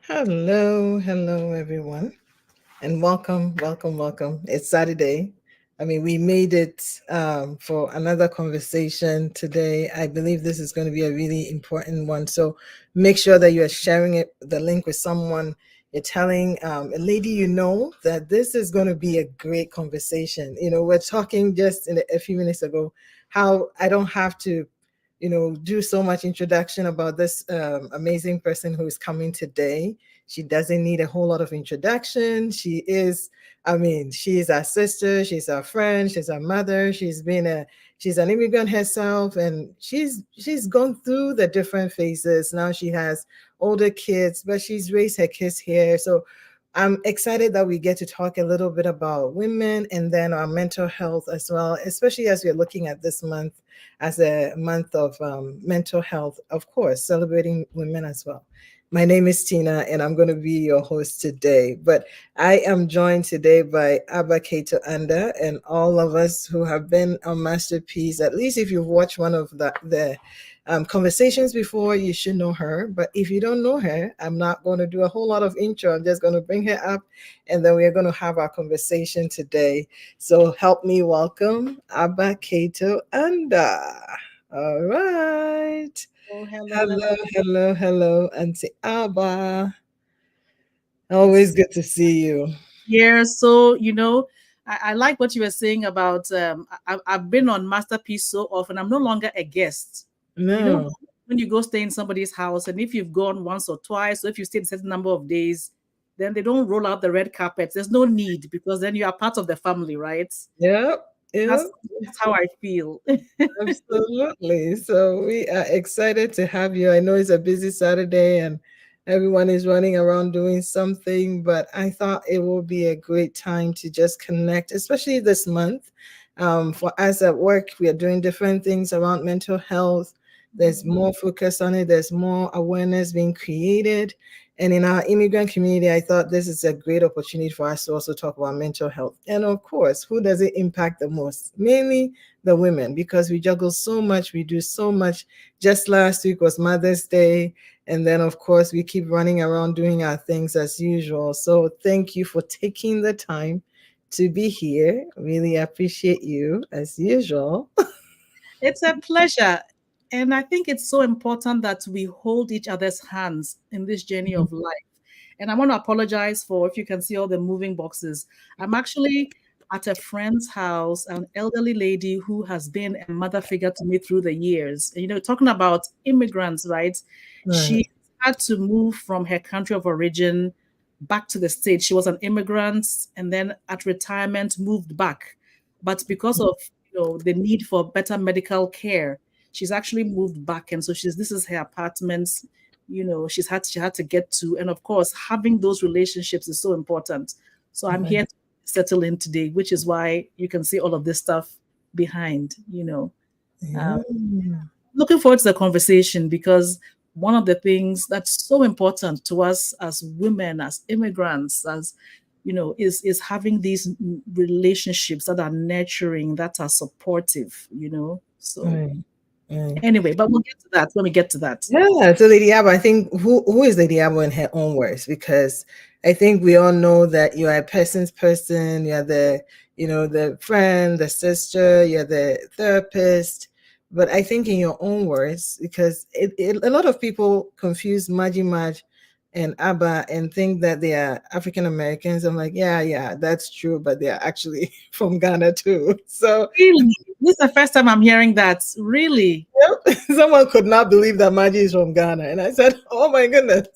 Hello, everyone, and welcome. It's Saturday. I mean, we made it for another conversation today. I believe this is going to be a really important one. So make sure that you are sharing the link with someone. You're telling a lady you know that this is going to be a great conversation. We're talking just a few minutes ago how I don't have to do so much introduction about this amazing person who is coming today. She doesn't need a whole lot of introduction. She's our sister, she's our friend, she's our mother. She's an immigrant herself, and she's gone through the different phases. Now she has older kids, but she's raised her kids here. So I'm excited that we get to talk a little bit about women and then our mental health as well, especially as we're looking at this month as a month of mental health, of course, celebrating women as well. My name is Tina, and I'm going to be your host today. But I am joined today by Cata Andah and all of us who have been on Masterpiece. At least if you've watched one of the conversations before, you should know her. But if you don't know her, I'm not going to do a whole lot of intro. I'm just going to bring her up, and then we're going to have our conversation today. So help me welcome Cata Andah. All right. Oh, hello. Hello, Auntie Abba. Always It's good to see you. here. So, I like what you were saying about I've been on Masterpiece so often. I'm no longer a guest. You know, No, when you go stay in somebody's house, and if you've gone once or twice, or if you stayed a certain number of days, then they don't roll out the red carpet. There's no need because then you are part of the family, right? yep, That's yep, that's how I feel. absolutely. So we are excited to have you. I know it's a busy Saturday and everyone is running around doing something, but I thought it will be a great time to just connect, especially this month. For us at work, we are doing different things around mental health. There's more focus on it, there's more awareness being created. And in our immigrant community, I thought this is a great opportunity for us to also talk about mental health. And of course, who does it impact the most? Mainly the women, because we juggle so much, we do so much. Just last week was Mother's Day. And then, of course, we keep running around doing our things as usual. So thank you for taking the time to be here. Really appreciate you as usual. It's a pleasure. And I think it's so important that we hold each other's hands in this journey of life. And I want to apologize for if you can see all the moving boxes. I'm actually at a friend's house, an elderly lady who has been a mother figure to me through the years. Talking about immigrants, right? Right. She had to move from her country of origin back to the States. She was an immigrant and then at retirement moved back. But because of the need for better medical care, she's actually moved back. And so this is her apartment, she had to get to. And of course, having those relationships is so important. So I'm Right. here to settle in today, which is why you can see all of this stuff behind. Yeah. Um, Looking forward to the conversation because one of the things that's so important to us as women, as immigrants, as is having these relationships that are nurturing, that are supportive. So Right. Right. anyway, but we'll get to that when we get to that. Yeah, so Lady Abba, I think who is Lady Abba in her own words? Because I think we all know that you are a person's person, you're the friend, the sister, you're the therapist. But I think in your own words, because a lot of people confuse Maji Maj and Abba and think that they are African Americans. I'm like, yeah, that's true, but they are actually from Ghana too. So Really, this is the first time I'm hearing that. Really yep, someone could not believe that Maji is from Ghana. And I said, oh my goodness.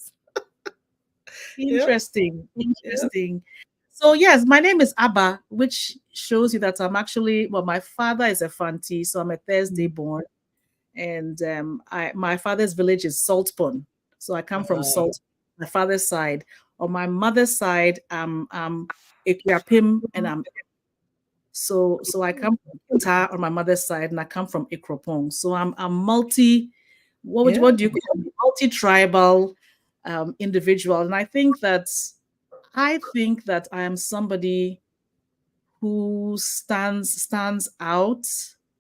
Yep, interesting, yep. interesting. So yes, my name is Abba, which shows you that I'm actually my father is a Fanti, so I'm a Thursday born. And my father's village is Saltpond, so I come from Wow. Salt. My father's side. On my mother's side, I'm Equiapim, and so I come from Cata on my mother's side, and I come from Ikropong. So I'm multi. Yeah. What do you call me? Multi tribal individual, and I think that I am somebody who stands out.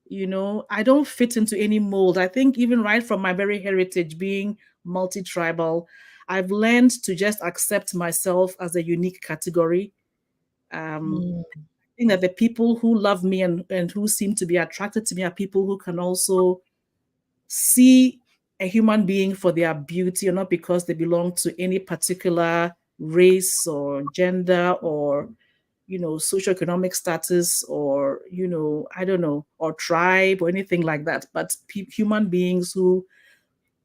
I don't fit into any mold. I think even right from my very heritage being multi-tribal, I've learned to just accept myself as a unique category. Mm, I think that the people who love me and who seem to be attracted to me are people who can also see a human being for their beauty, or not because they belong to any particular race or gender or socioeconomic status, or I don't know, or tribe or anything like that, but human beings who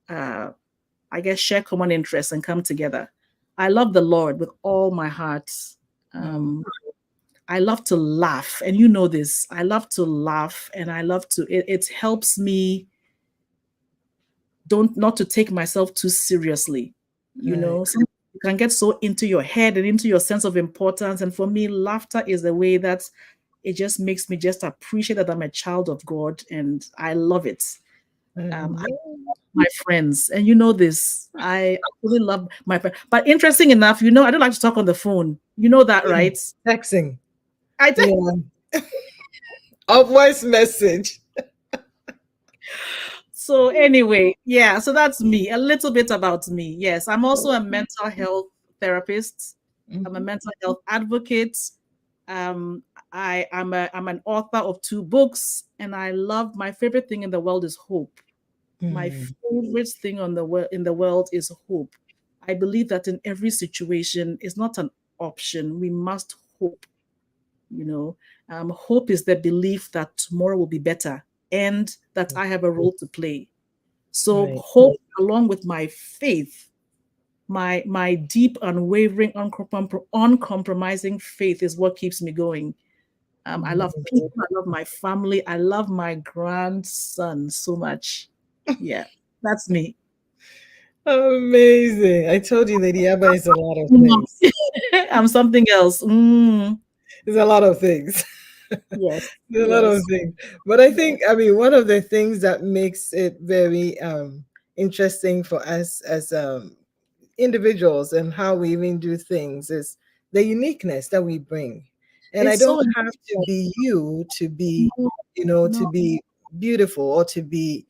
uh, I guess share common interests and come together. I love the Lord with all my heart. mm, um, I love to laugh, and you know this. I love to laugh, and I love to. It helps me don't not to take myself too seriously. right. You can get so into your head and into your sense of importance. And for me, laughter is a way that it just makes me just appreciate that I'm a child of God, and I love it. I Amen. love my friends, and you know this. I really love my friends. But interesting enough, I don't like to talk on the phone. You know that, Mm, right? texting. I think Yeah. A voice message. so. Anyway, yeah. So that's me. A little bit about me. Yes, I'm also a mental health therapist. I'm a Mhm. mental health advocate. Um, I'm an author of 2 books, and I love my favorite thing in the world is hope. My Mm, favorite thing on the world in the world is hope. I believe that in every situation is not an option. We must hope. You know, hope is the belief that tomorrow will be better and that I have a role to play. So right. hope, along with my faith, my deep, unwavering, uncompromising faith, is what keeps me going. I love Mm. people. I love my family. I love my grandson so much. Yeah, that's me. Amazing. I told you Lady Abba is a lot of Mm. things. I'm something else. It's a lot of things. Yes, A lot of yes, things. But I yes. think, I mean, one of the things that makes it very interesting for us as individuals and how we even do things is the uniqueness that we bring. And I It's so don't have to important. be you to be, No, to no, be beautiful or to be,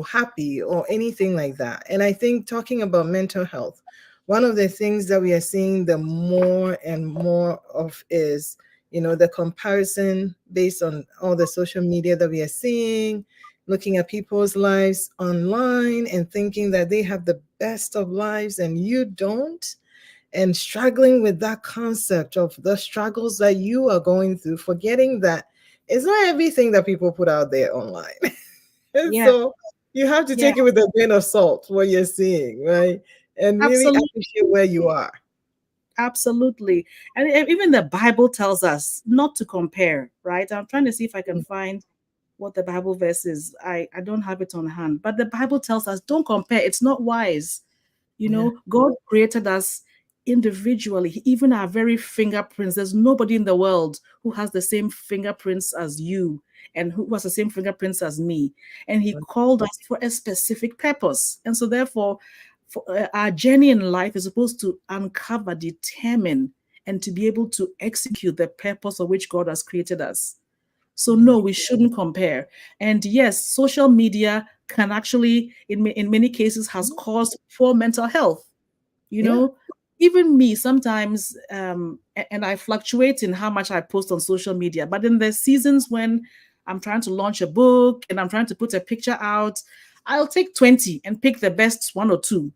happy or anything like that. And I think talking about mental health, one of the things that we are seeing the more and more of is, the comparison based on all the social media that we are seeing, looking at people's lives online and thinking that they have the best of lives and you don't, and struggling with that concept of the struggles that you are going through, forgetting that it's not everything that people put out there online. And yeah, so you have to yeah, take it with a grain of salt, what you're seeing, right? And really absolutely, appreciate where you are. absolutely. And even the Bible tells us not to compare, right? I'm trying to see if I can find what the Bible verse is. I don't have it on hand, but the Bible tells us don't compare. It's not wise. Yeah, God created us individually, even our very fingerprints. There's nobody in the world who has the same fingerprints as you and who has the same fingerprints as me. And He called us for a specific purpose. And so, therefore, our journey in life is supposed to uncover, determine, and to be able to execute the purpose of which God has created us. So yeah, no, we shouldn't compare. And yes, social media can actually, in many cases, has caused poor mental health. You yeah. know, even me sometimes, and I fluctuate in how much I post on social media. But in the seasons when I'm trying to launch a book and I'm trying to put a picture out, I'll take 20 and pick the best one or two,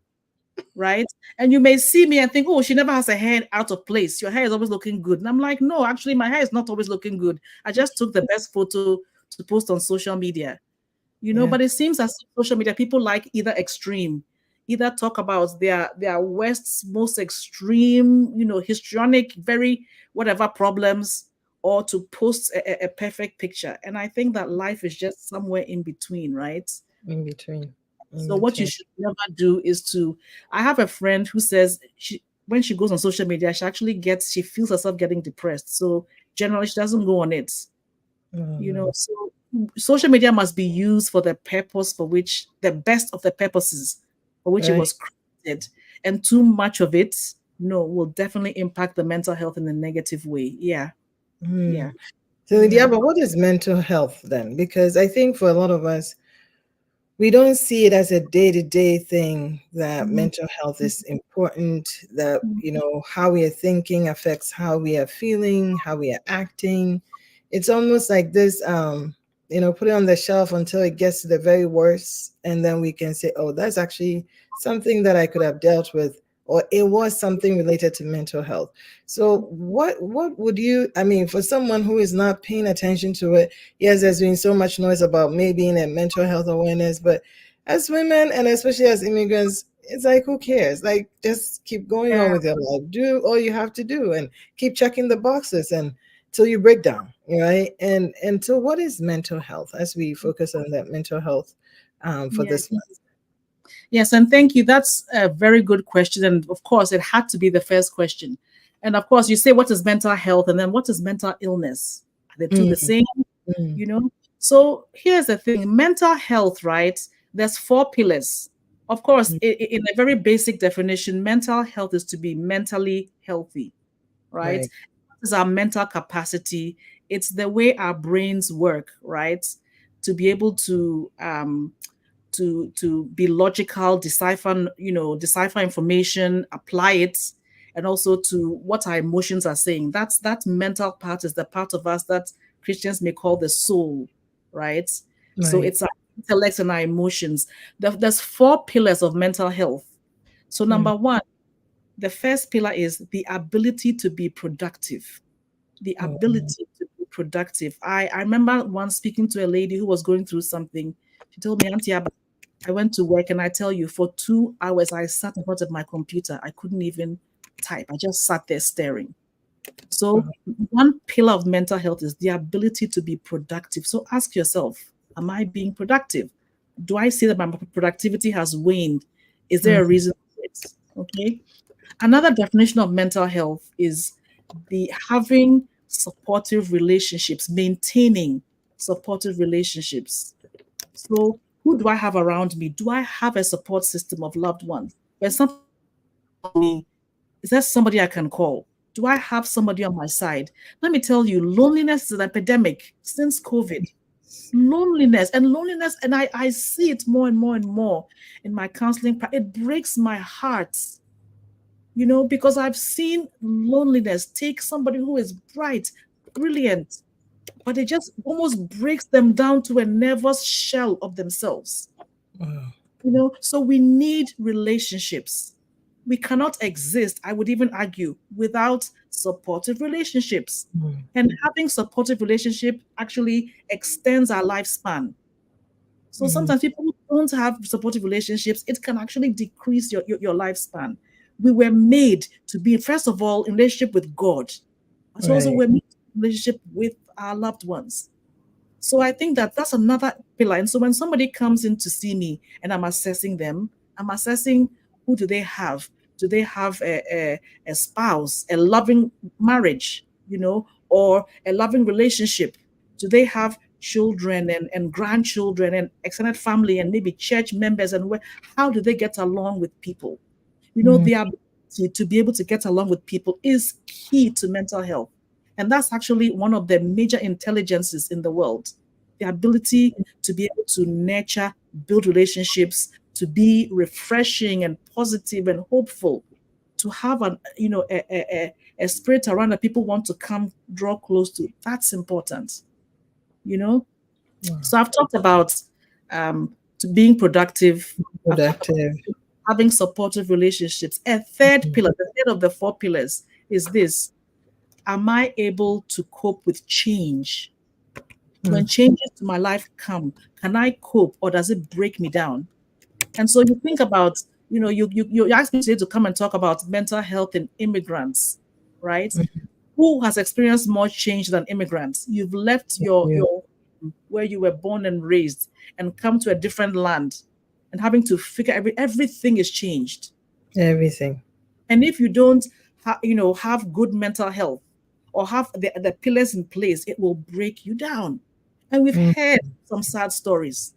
right? And you may see me and think, oh, she never has her hair out of place. Your hair is always looking good. And I'm like, no, actually, my hair is not always looking good. I just took the best photo to post on social media. Yeah. But it seems as social media, people like either extreme, either talk about their worst, most extreme, histrionic, very whatever problems, or to post a perfect picture. And I think that life is just somewhere in between, right? In between. In So what you between. should never do is to. I have a friend who says when she goes on social media, she feels herself getting depressed. So generally, she doesn't go on it. Oh, no. So social media must be used for the purpose for which the best of the purposes for which it Right. was created, and too much of it, no, will definitely impact the mental health in a negative way. Yeah, Hmm. yeah, So, yeah. Lydia, but what is mental health then? Because I think for a lot of us, we don't see it as a day-to-day thing, that Mhm. mental health is important, that Mhm. how we are thinking affects how we are feeling, how we are acting. It's almost like this, put it on the shelf until it gets to the very worst, and then we can say, oh, that's actually something that I could have dealt with, or it was something related to mental health. So what would you, I mean, for someone who is not paying attention to it, yes, there's been so much noise about maybe in a mental health awareness, but as women and especially as immigrants, it's like, who cares? Like, just keep going on Yeah. with your life. Do all you have to do and keep checking the boxes and till you break down, right? And so, what is mental health as we focus on that mental health for Yeah. this month? Yes, and thank you. That's a very good question. And of course, it had to be the first question. And of course, you say, what is mental health? And then what is mental illness? Are the two the Mm, same? mm, You know? So here's the thing, mental health, right? There's four pillars. Of course, mm, in a very basic definition, mental health is to be mentally healthy, right? right, This is our mental capacity. It's the way our brains work, right? To be able to be logical, decipher information, apply it, and also to what our emotions are saying. That mental part is the part of us that Christians may call the soul, right? So right. it's our intellect and our emotions. There's four pillars of mental health. So Mm, number one, the first pillar is the ability to be productive. The oh, ability to be productive. I remember once speaking to a lady who was going through something. She told me, Auntie Abba, I went to work and I tell you, for 2 hours, I sat in front of my computer. I couldn't even type. I just sat there staring. So, oh, one pillar of mental health is the ability to be productive. So, ask yourself, am I being productive? Do I see that my productivity has waned? Is there a mm, reason for it? Okay. Another definition of mental health is the having supportive relationships, maintaining supportive relationships. So, who do I have around me? Do I have a support system of loved ones? When something me, is there somebody I can call? Do I have somebody on my side? Let me tell you, loneliness is an epidemic since COVID. Loneliness, and I see it more and more and more in my counseling. It breaks my heart, because I've seen loneliness take somebody who is bright, brilliant, but it just almost breaks them down to a nervous shell of themselves. wow, So we need relationships. We cannot exist, I would even argue, without supportive relationships. mm, And having supportive relationship actually extends our lifespan. So mm, sometimes people who don't have supportive relationships, it can actually decrease your lifespan. We were made to be, first of all, in relationship with God, but also right. we're made in relationship with our loved ones. So I think that that's another pillar. And so when somebody comes in to see me and I'm assessing them, I'm assessing, who do they have? Do they have a spouse, a loving marriage, or a loving relationship? Do they have children and grandchildren and extended family and maybe church members? And how do they get along with people? Mm, The ability to be able to get along with people is key to mental health. And that's actually one of the major intelligences in the world. The ability to be able to nurture, build relationships, to be refreshing and positive and hopeful, to have a spirit around that people want to come draw close to. That's important, you know. wow. So I've talked about to being productive. I've talked about Productive. having supportive relationships. A third Mm, pillar, the third of the four pillars, is this: am I able to cope with change? When mm, changes to my life come, can I cope or does it break me down? And so you think about, you asked me today to come and talk about mental health in immigrants, right? mm, Who has experienced more change than immigrants? You've left your yeah, your where you were born and raised and come to a different land and having to figure everything is changed. everything. And if you don't have good mental health or have the pillars in place, it will break you down. And we've Mm, heard some sad stories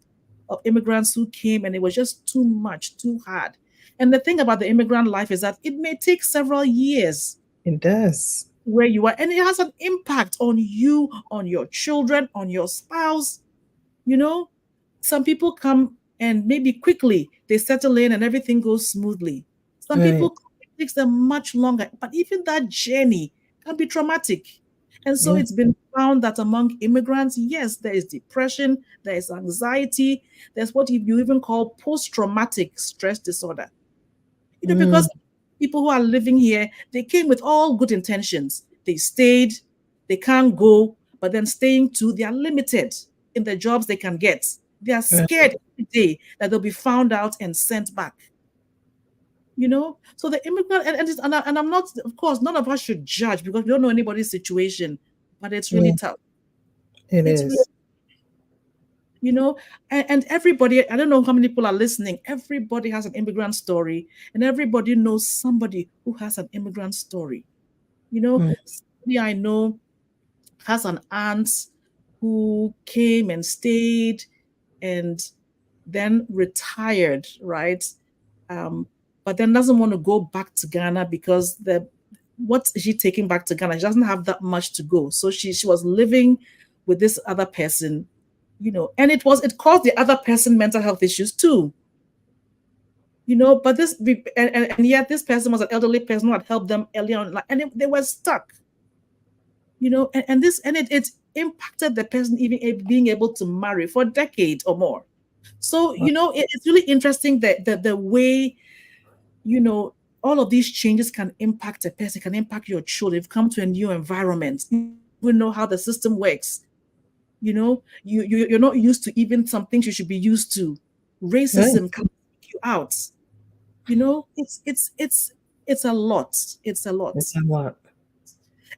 of immigrants who came and it was just too much, too hard. And the thing about the immigrant life is that it may take several years it does. where you are, and it has an impact on you, on your children, on your spouse. You know, some people come and maybe quickly they settle in and everything goes smoothly. Some Right. people, it takes them much longer, but even that journey can be traumatic. And so Yeah. it's been found that among immigrants, yes, there is depression, there is anxiety, there's what you even call post-traumatic stress disorder. Mm. Because people who are living here, they came with all good intentions. They stayed, they can't go, but then staying too, they are limited in the jobs they can get. They are Right. scared every day that they'll be found out and sent back. So the immigrant, and I'm not, of course, none of us should judge because we don't know anybody's situation, but it's really Yeah, tough. it It's really, is. you know, and everybody, I don't know how many people are listening, everybody has an immigrant story, and everybody knows somebody who has an immigrant story. Mm. Somebody I know has an aunt who came and stayed and then retired, right? Um, but then doesn't want to go back to Ghana because the what is she taking back to Ghana? She doesn't have that much to go. So she was living with this other person, and it caused the other person mental health issues too. But and yet this person was an elderly person who had helped them early on, like, and they were stuck, and it impacted the person even being able to marry for a decade or more. So it's really interesting that the way you know all of these changes can impact a person, can impact your children. You've come to a new environment, you don't even know how the system works. You're not used to even some things you should be used to. Right. Racism can take you out. It's a lot. It's a lot. It's a lot.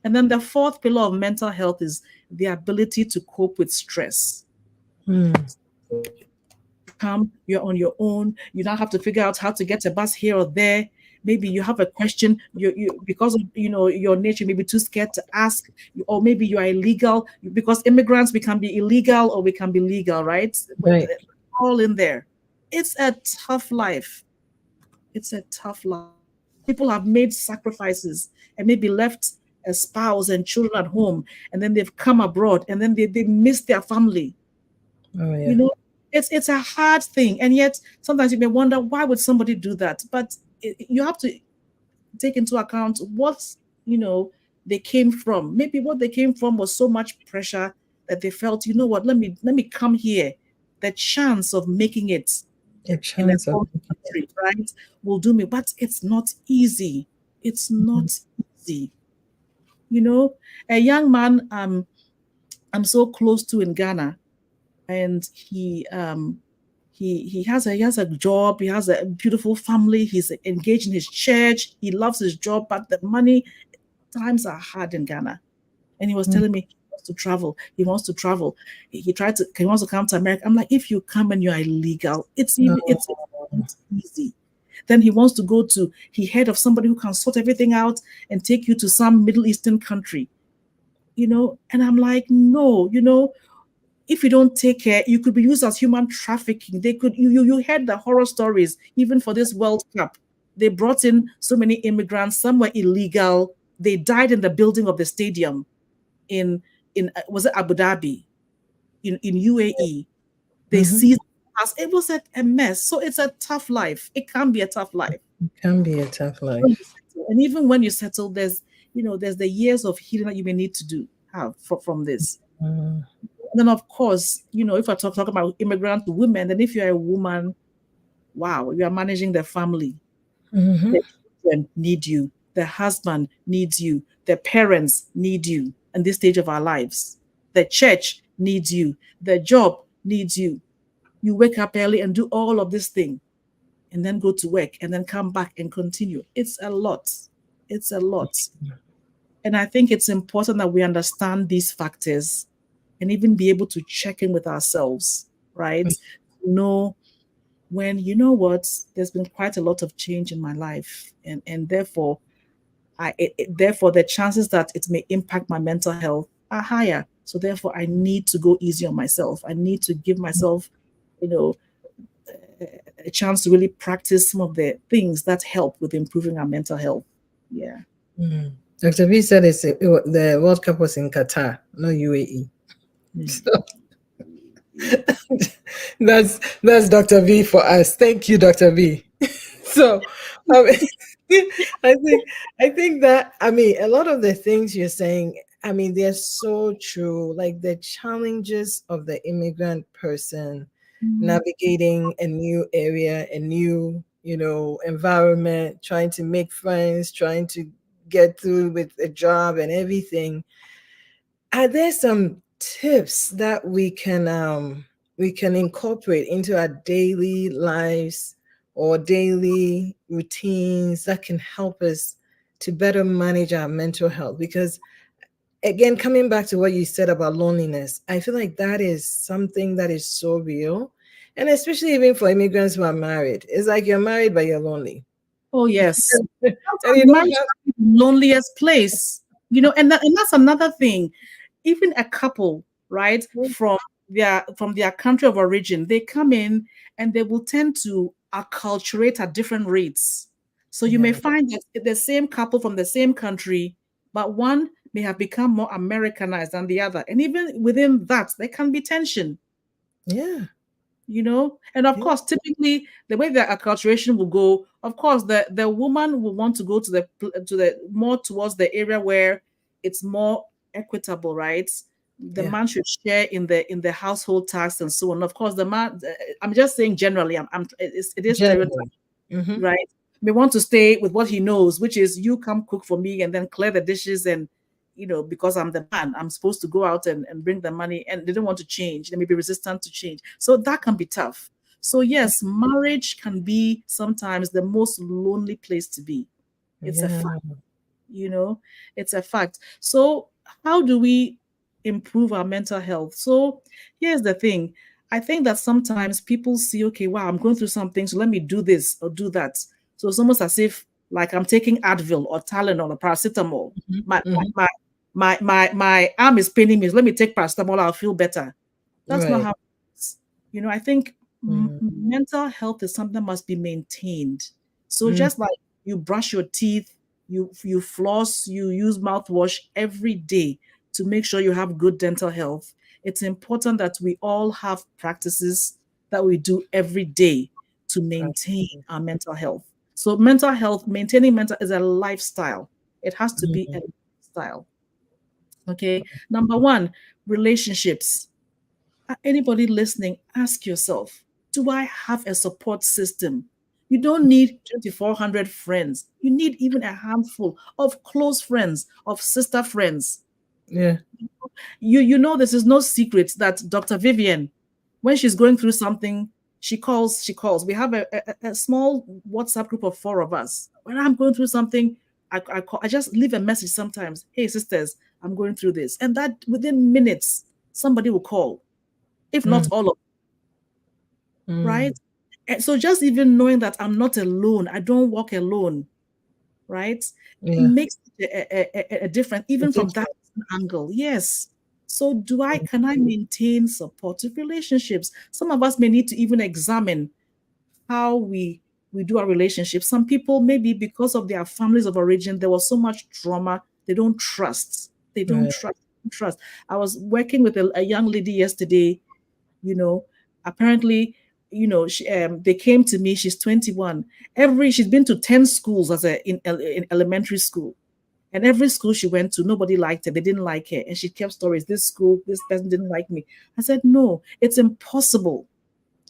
And then the fourth pillar of mental health is the ability to cope with stress. Mm. You come, you're on your own. You don't have to figure out how to get a bus here or there. Maybe you have a question, you because of your nature, maybe too scared to ask, or maybe you are illegal. Because immigrants, we can be illegal or we can be legal, right? Right. All in there. It's a tough life. It's a tough life. People have made sacrifices and maybe left a spouse and children at home, and then they've come abroad, and then they miss their family. Oh yeah. You know, it's a hard thing, and yet sometimes you may wonder why would somebody do that. But you have to take into account what you know they came from. Maybe what they came from was so much pressure that they felt, you know what, let me come here. The chance of making it A in a chance of foreign country, right, will do me. But it's not easy. It's not easy. You know, a young man I'm so close to in Ghana, and he has a job, he has a beautiful family, he's engaged in his church, he loves his job, but the money times are hard in Ghana. And he was mm. telling me he wants to travel. He wants to travel. He wants to come to America. I'm like, if you come and you are illegal, it's not easy. Then he wants to go to, he heard of somebody who can sort everything out and take you to some Middle Eastern country, and I'm like, no, if you don't take care, you could be used as human trafficking. They could, you heard the horror stories, even for this World Cup. They brought in so many immigrants, some were illegal. They died in the building of the stadium in was it Abu Dhabi, in UAE. They Mm-hmm. seized us. It was a mess. So it's a tough life. It can be a tough life. It can be a tough When you life. settle. And even when you settle, there's the years of healing that you may need to have from this. Mm. And then of course, if I talk about immigrant women, then if you're a woman, wow, you are managing the family. Mm-hmm. The children need you. The husband needs you. The parents need you in this stage of our lives. The church needs you. The job needs you. You wake up early and do all of this thing and then go to work and then come back and continue. It's a lot. It's a lot. And I think it's important that we understand these factors and even be able to check in with ourselves, right? Know when, you know what, there's been quite a lot of change in my life, and therefore therefore the chances that it may impact my mental health are higher. So therefore I need to go easy on myself. I need to give myself, you know a chance to really practice some of the things that help with improving our mental health. Yeah. Mm. Dr. V said the World Cup was in Qatar, not UAE. Mm. So, Yeah. That's Dr. V for us. Thank you, Dr. V. So, um, I think I think that I mean a lot of the things you're saying. I mean, they're so true. Like the challenges of the immigrant person Mm. navigating a new area, a new environment, trying to make friends, trying to get through with a job and everything. Are there some tips that we can incorporate into our daily lives or daily routines that can help us to better manage our mental health? Because again, coming back to what you said about loneliness, I feel like that is something that is so real. And especially even for immigrants who are married. It's like you're married but you're lonely. Oh yes. And you Sometimes don't marriage have can be the loneliest place, and that's another thing. Even a couple, right, from their country of origin, they come in and they will tend to acculturate at different rates. So you may yeah, find that the same couple from the same country, but one may have become more Americanized than the other. And even within that, there can be tension. yeah, And of yeah, course, typically the way the acculturation will go, of course, the woman will want to go to the more towards the area where it's more equitable, right? The yeah. man should share in the household tasks and so on. Of course, the man, I'm just saying generally, it is stereotype, Generally. Hmm. right? May want to stay with what he knows, which is you come cook for me and then clear the dishes, and because I'm the man, I'm supposed to go out and bring the money, and they don't want to change. They may be resistant to change. So that can be tough. So yes, marriage can be sometimes the most lonely place to be. It's a Yeah, fact, you know, it's a fact. So how do we improve our mental health? So here's the thing. I think that sometimes people see, okay, wow, I'm going through something, so let me do this or do that. So it's almost as if like I'm taking Advil or Tylenol or paracetamol. My hmm, hmm. my my arm is paining me. So let me take paracetamol, I'll feel better. That's not Right. how it is. I think Mm, mental health is something that must be maintained. So mm, just like you brush your teeth, you floss, you use mouthwash every day to make sure you have good dental health. It's important that we all have practices that we do every day to maintain practices. our mental health. So mental health, maintaining mental is a lifestyle. It has to be a Mm, lifestyle. Okay. Number one, relationships. Anybody listening, ask yourself, do I have a support system? You don't need 2,400 friends. You need even a handful of close friends, of sister friends. yeah. You know this is no secret that Dr. Vivian, when she's going through something, she calls. We have a small WhatsApp group of four of us. When I'm going through something, I just leave a message sometimes. Hey sisters, I'm going through this. And that within minutes, somebody will call, if not Mm, all of, mm, right? And so just even knowing that I'm not alone, I don't walk alone, right? It yeah. makes a difference, A even from that difference. angle. Yes. So Mm, can I maintain supportive relationships? Some of us may need to even examine how we do our relationships. Some people, maybe because of their families of origin, there was so much trauma, they don't trust. They don't right. trust. Trust. I was working with a young lady yesterday, you know apparently, they came to me. She's 21. She's been to 10 schools in elementary school, and every school she went to, nobody liked her. They didn't like her, and she kept stories. This school, this person didn't like me. I said, no, it's impossible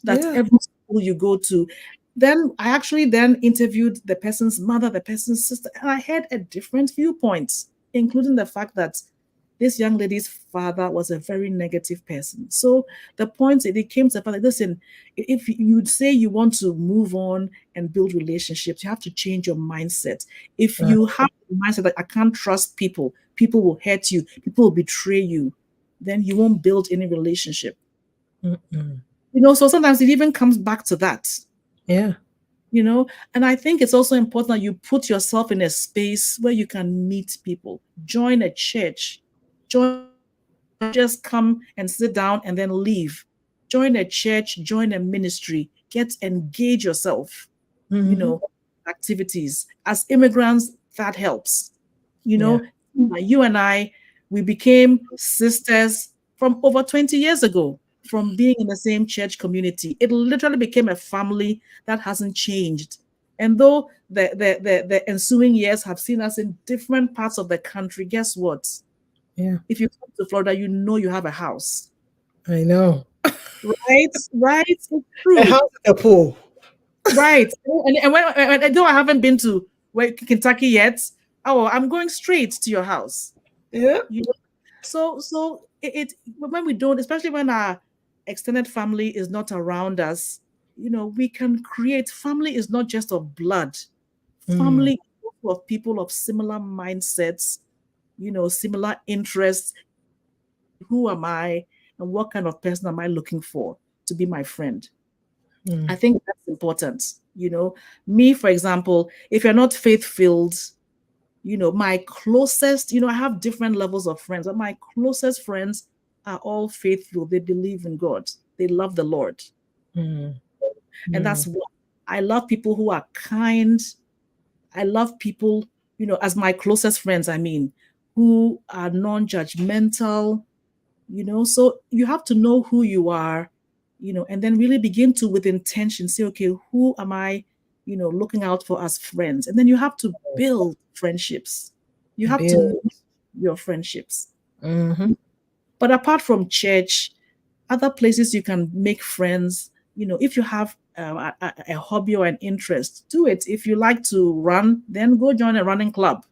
that Yeah. every school you go to. Then I actually then interviewed the person's mother, the person's sister, and I had a different viewpoint, including the fact that this young lady's father was a very negative person. So the point is, it came to the fact that, listen, if you say you want to move on and build relationships, you have to change your mindset. If Uh, you have the mindset that I can't trust people, people will hurt you, people will betray you, then you won't build any relationship. mm, mm. So sometimes it even comes back to that, Yeah. you know. And I think it's also important that you put yourself in a space where you can meet people. Join a church. Join just come and sit down and then leave. Join a church, join a ministry, engage yourself, you Hmm. know, activities. As immigrants, that helps. You Yeah. know, you and I, we became sisters from over 20 years ago. from being in the same church community. It literally became a family that hasn't changed. And though the ensuing years have seen us in different parts of the country, guess what? Yeah. If you come to Florida, you know you have a house. I know. Right? Right? It's A true. house at a pool. Right. And though I haven't been to Kentucky yet, oh, I'm going straight to your house. Yeah. You know? So when we don't, especially when our extended family is not around us, we can create family is not just of blood. Mm, Family is also of people of similar mindsets, similar interests. Who am I and what kind of person am I looking for to be my friend? I mm, think that's important. Me, for example, if you're not faith filled, my closest, I have different levels of friends, but my closest friends are all faithful. They believe in God, they love the Lord. mm, And mm, that's what I love, people who are kind. I love people, as my closest friends, I mean, who are non judgmental, so you have to know who you are, and then really begin to with intention say, okay, who am I, looking out for as friends, and then you have to build friendships. You have to build. know your friendships. Mm-hmm. But apart from church, other places you can make friends. If you have a hobby or an interest, do it. If you like to run, then go join a running club.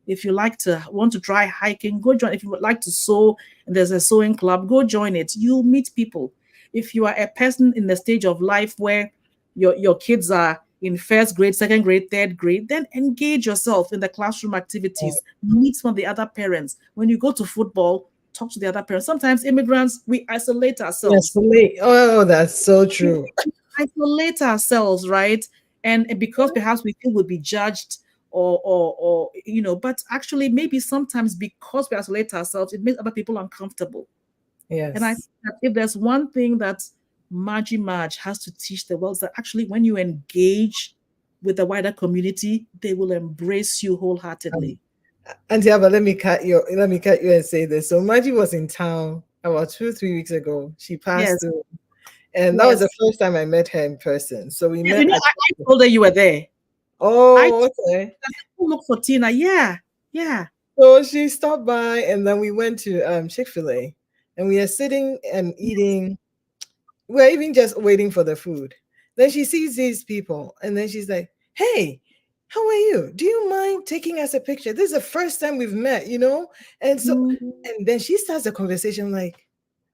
If you want to try hiking, go join. If you would like to sew and there's a sewing club, go join it. You'll meet people. If you are a person in the stage of life where your kids are in first grade, second grade, third grade, then engage yourself in the classroom activities. Meet some of the other parents. When you go to football, talk to the other parents. Sometimes immigrants, we isolate Yes, ourselves. late. Oh, that's so true. Isolate ourselves, right? And because perhaps we feel we'll be judged or but actually maybe sometimes because we isolate ourselves, it makes other people uncomfortable. And I think Yes. that if there's one thing that Margie Marge has to teach the world, is that actually when you engage with the wider community, they will embrace you Um, wholeheartedly. Auntie Abba, let me cut you and say this. So Maggie was in town about 2, 3 weeks ago. She passed Yes, through, and that was the yes. first time I met her in person. So we Yes, met at. I told her you were there. I Oh, okay. look for Tina. Yeah, yeah. So she stopped by, and then we went to Chick-fil-A, and we are sitting and eating. We're even just waiting for the food. Then she sees these people, and then she's like, "Hey, how are you? Do you mind taking us a picture? This is the first time we've met." And so, Mm, and then she starts a conversation. Like,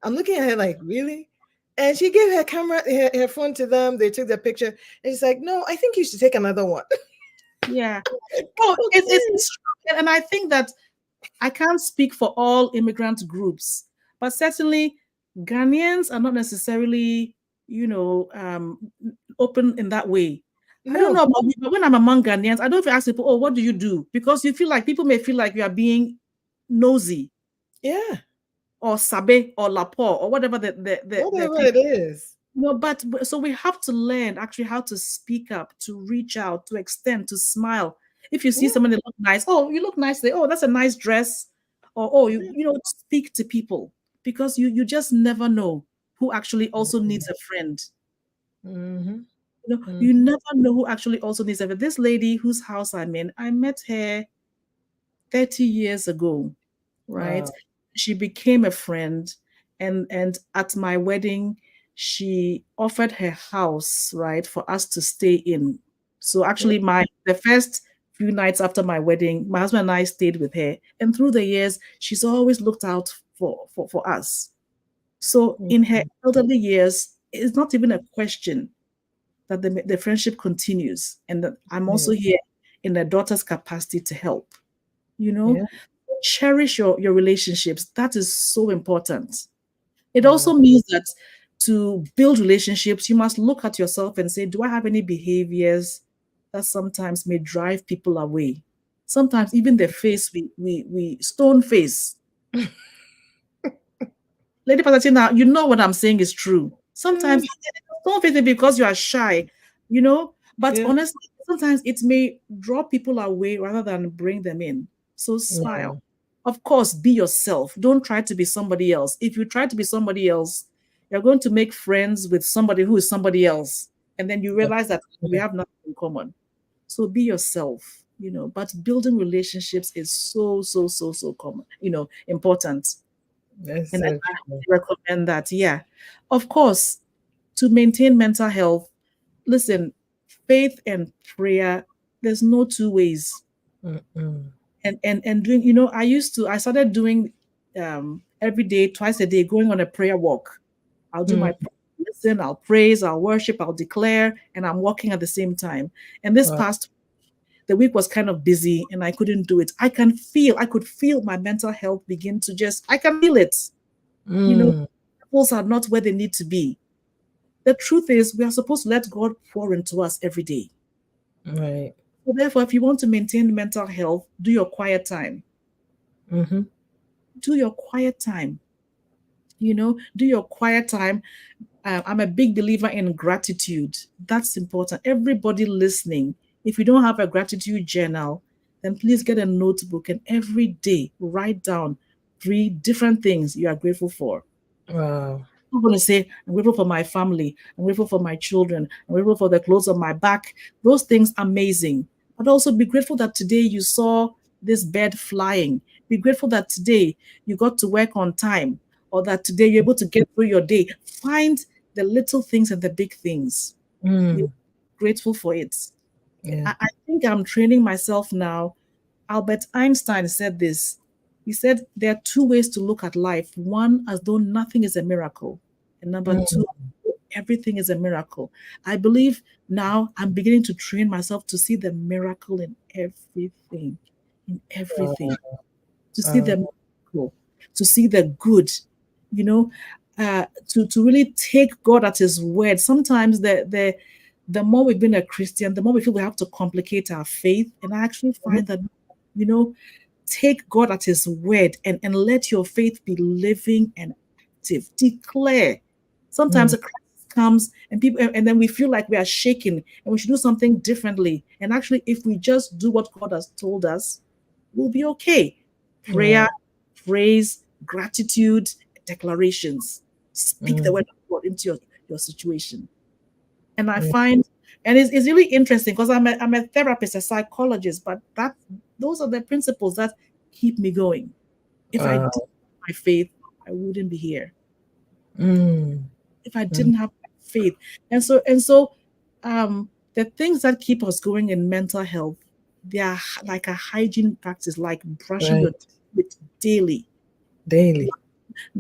I'm looking at her like, really? And she gave her camera, her phone to them. They took the picture, and she's like, "No, I think you should take another one." yeah. Like, Oh, okay, it's true. And I think that I can't speak for all immigrant groups, but certainly Ghanaians are not necessarily, open in that way. I don't no, know about you, but when I'm among Ghanaians, I don't ask people, oh, what do you do? Because you feel like people may feel like you are being nosy yeah, or sabe or lapo or whatever the whatever thing. it is, No, but so we have to learn actually how to speak up, to reach out, to extend, to smile. If you see yeah, someone that look nice, oh, you look nice today. Oh, that's a nice dress. Or oh, yeah. speak to people because you just never know who actually also needs a friend. Mm-hmm. You Mm-hmm. never know who actually also needs a friend. This lady whose house I'm in, I met her 30 years ago, right? Wow. She became a friend, and at my wedding she offered her house, right, for us to stay in. So actually my the first few nights after my wedding, my husband and I stayed with her, and through the years she's always looked out for us. So in her elderly years, it's not even a question that the friendship continues, and that I'm also Yeah. here in the daughter's capacity to help. you know Yeah. Cherish your relationships. That is so important. It Wow. also means that to build relationships, you must look at yourself and say, do I have any behaviors that sometimes may drive people away? Sometimes even the face, we stone face. Lady Patatina, you know what I'm saying is true. Mm, Sometimes stone face may be because you are shy, but yeah. honestly, sometimes it may draw people away rather than bring them in. So Yeah. smile. Of course, be yourself. Don't try to be somebody else. If you try to be somebody else, You're going to make friends with somebody who is somebody else. And then you Yeah. realize that we have nothing in common. So be yourself, but building relationships is so, so, so, so common, important. That's And I so true. highly recommend that. Yeah. Of course, to maintain mental health, listen, faith and prayer, there's no two ways. Mm-mm. And doing, I started doing every day, twice a day, going on a prayer walk. I'll do Mm. my listen, I'll praise, I'll worship, I'll declare, and I'm walking at the same time. And this Wow. past the week was kind of busy and I couldn't do it. I could feel my mental health begin to I can feel it. You know, Mm. levels are not where they need to be. The truth is, we are supposed to let God pour into us every day. Right. So therefore, if you want to maintain mental health, do your quiet time. Mm-hmm. Do your quiet time. Do your quiet time. I'm a big believer in gratitude. That's important. Everybody listening, if you don't have a gratitude journal, then please get a notebook and every day write down 3 different things you are grateful for. Wow. I'm going to say, I'm grateful for my family. I'm grateful for my children. I'm grateful for the clothes on my back. Those things, amazing. But also be grateful that today you saw this bird flying. Be grateful that today you got to work on time or that today you're able to get through your day. Find the little things and the big things. You're Mm. grateful for it. Yeah. I think I'm training myself now. Albert Einstein said this. He said there are 2 ways to look at life. One, as though nothing is a miracle. And number Mm. two, everything is a miracle. I believe now I'm beginning to train myself to see the miracle in everything. In everything. Wow. To see Wow. the miracle, to see the good, you know, to really take God at His word. Sometimes the more we've been a Christian, the more we feel we have to complicate our faith. And I actually find that, you know, take God at His word and let your faith be living and active. Declare. Sometimes Mm. a crisis comes and people and then we feel like we are shaking and we should do something differently. And actually, if we just do what God has told us, we'll be okay. Right. Prayer, praise, gratitude, declarations. Speak the Mm. word of God into your situation. And I Yeah. find, and it's really interesting because I'm a therapist, a psychologist, but those are the principles that keep me going. If I didn't Wow. have my faith, I wouldn't be here. Mm. If I Mm. didn't have faith. And so the things that keep us going in mental health, they are like a hygiene practice, like brushing Right. your teeth daily. Daily.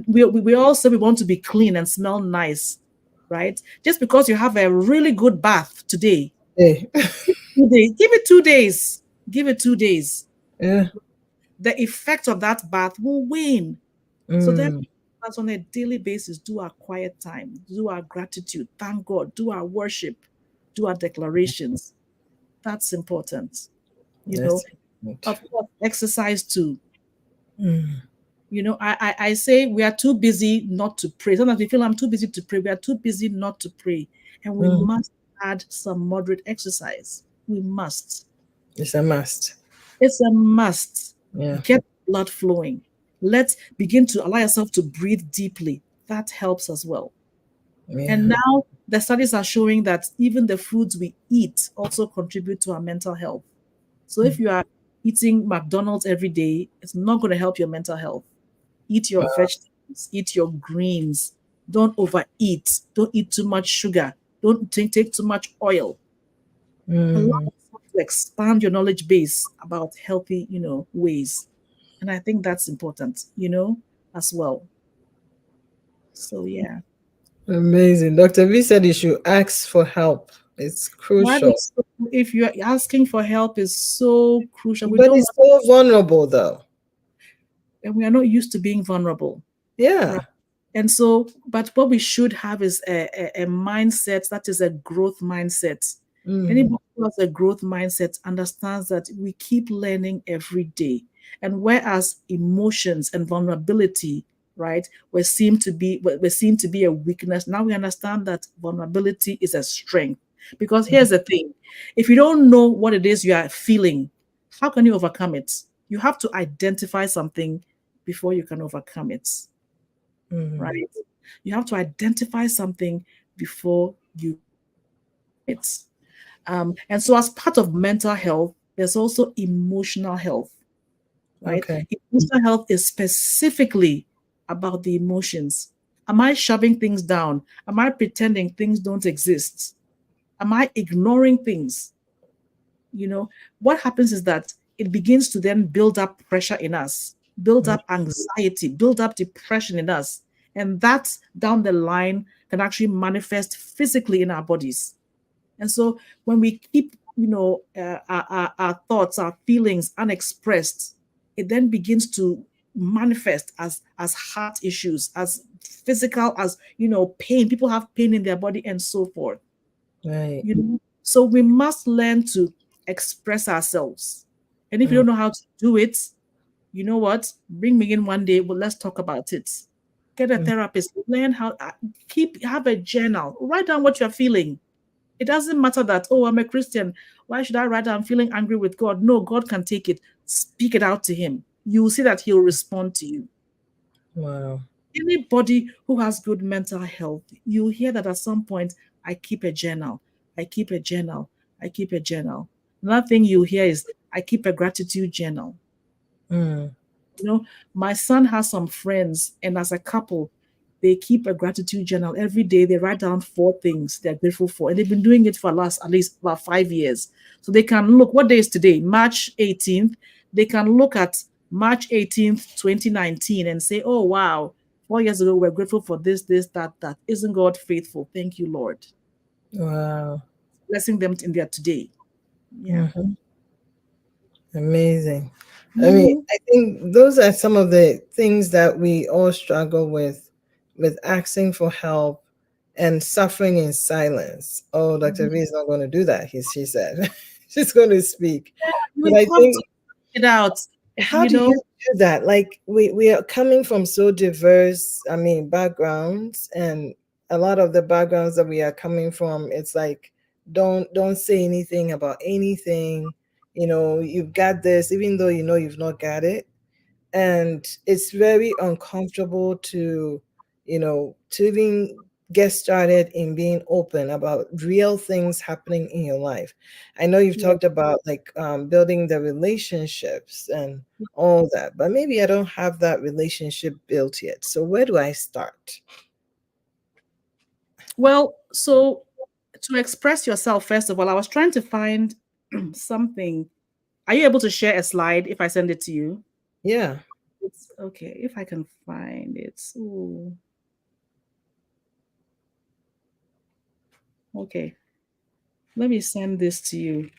We all say we want to be clean and smell nice, right? Just because you have a really good bath today, Hey. 2 days, give it 2 days. Give it 2 days. Yeah. The effect of that bath will wane. So then, Mm. as on a daily basis, do our quiet time, do our gratitude, thank God, do our worship, do our declarations. That's important. You know, That's it. of course, exercise too. Mm. I say we are too busy not to pray. Sometimes we feel I'm too busy to pray. We are too busy not to pray. And we Mm. must add some moderate exercise. We must. It's a must. It's a must. Yeah. Get blood flowing. Let's begin to allow yourself to breathe deeply. That helps as well. And Yeah. now the studies are showing that even the foods we eat also contribute to our mental health. So if Mm. you are eating McDonald's every day, it's not going to help your mental health. Eat your Wow. vegetables, eat your greens. Don't overeat. Don't eat too much sugar. Don't take too much oil. Allow Mm. yourself to expand your knowledge base about healthy, ways. And I think that's important, as well. So yeah. Amazing. Dr. V said you should ask for help. It's That crucial. is if you're asking for help is so crucial. We But don't it's so vulnerable though. and we are not used to being vulnerable. Right. Yeah. And so, but what we should have is a mindset that is a growth mindset. Mm. Anybody who has a growth mindset understands that we keep learning every day. And whereas emotions and vulnerability, right, were seen to be a weakness, now we understand that vulnerability is a strength. Because here's the thing: if you don't know what it is you are feeling, how can you overcome it? You have to identify something before you can overcome it, Mm. right? You have to identify something before you it. And so, as part of mental health, there's also emotional health, right? Okay. Emotional health is specifically about the emotions. Am I shoving things down? Am I pretending things don't exist? Am I ignoring things? You know, what happens is that it begins to then build up pressure in us, build Mm, up anxiety, build up depression in us. And that down the line can actually manifest physically in our bodies. And so when we keep, our thoughts, our feelings unexpressed, it then begins to manifest as heart issues, as physical, as pain. People have pain in their body and so forth. right. So we must learn to express ourselves. And if you Mm, don't know how to do it, you know what? Bring me in one day. Well, let's talk about it. Get a mm, therapist. Learn how. Have a journal. Write down what you're feeling. It doesn't matter that, oh, I'm a Christian. Why should I write down I'm feeling angry with God? No, God can take it. Speak it out to Him. You will see that He'll respond to you. wow. Anybody who has good mental health, you hear that at some point, I keep a journal. I keep a journal. I keep a journal. Another thing you hear is, I keep a gratitude journal. Mm, You know, my son has some friends, and as a couple, they keep a gratitude journal every day. They write down 4 things they're grateful for, and they've been doing it for last at least about 5 years. So they can look, what day is today? March 18th. They can look at March 18th, 2019, and say, "Oh wow, 4 years ago we're grateful for this, this, that, that. Isn't God faithful? Thank you, Lord." wow. Blessing them in their today. Yeah. Hmm. Amazing. I mean, Mhm. I think those are some of the things that we all struggle with asking for help and suffering in silence. Oh, Dr. V is not going to do that, she said. She's going to speak. But We I have to think, get out. how You do know, you do that? Like we are coming from so diverse, I mean, backgrounds, and a lot of the backgrounds that we are coming from, it's like don't say anything about anything. You've got this, even though you've not got it. And it's very uncomfortable to even get started in being open about real things happening in your life. I know you've yeah. talked about like building the relationships and all that, but maybe I don't have that relationship built yet, so where do I start? Well, so to express yourself, first of all, I was trying to find something. Are you able to share a slide if I send it to you? Yeah. It's okay if I can find it. Ooh, okay. Let me send this to you.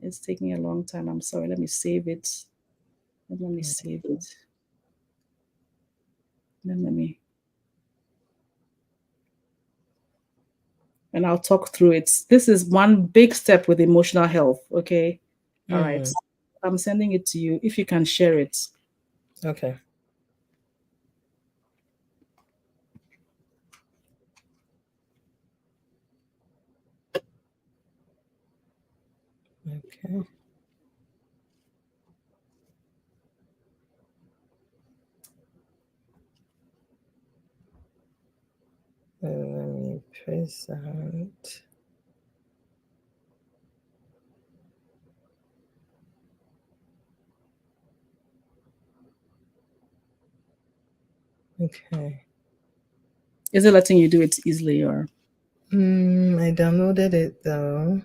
It's taking a long time. I'm sorry. Let me save it. Let me save it. Then let me, and I'll talk through it. This is one big step with emotional health. Okay. All right. Mm, I'm sending it to you if you can share it. okay. Okay. Let me present. Okay. Is it letting you do it easily or? I downloaded it though.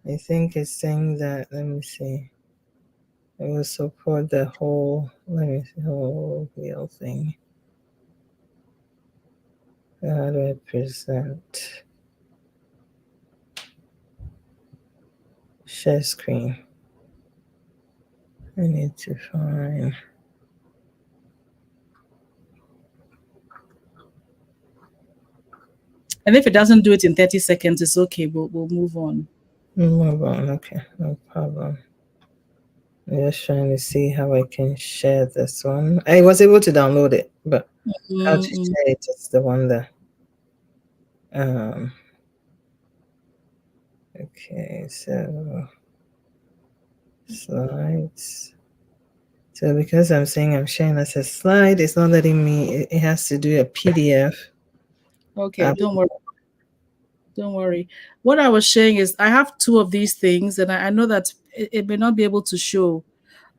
I think it's saying that, let me see. It will support the whole, let me see, whole wheel thing. How do I present? Share screen. I need to find. And if it doesn't do it in 30 seconds, it's okay. We'll move on. Move on. Okay, no problem. I'm just trying to see how I can share this one. I was able to download it, but how to Mm-mm. share it is the one that. Um. Okay, so Slides. So because I'm saying I'm sharing as a slide, it's not letting me. It has to do a PDF. Okay, Um, don't worry. Don't worry. What I was saying is, I have two of these things, and I know that it may not be able to show,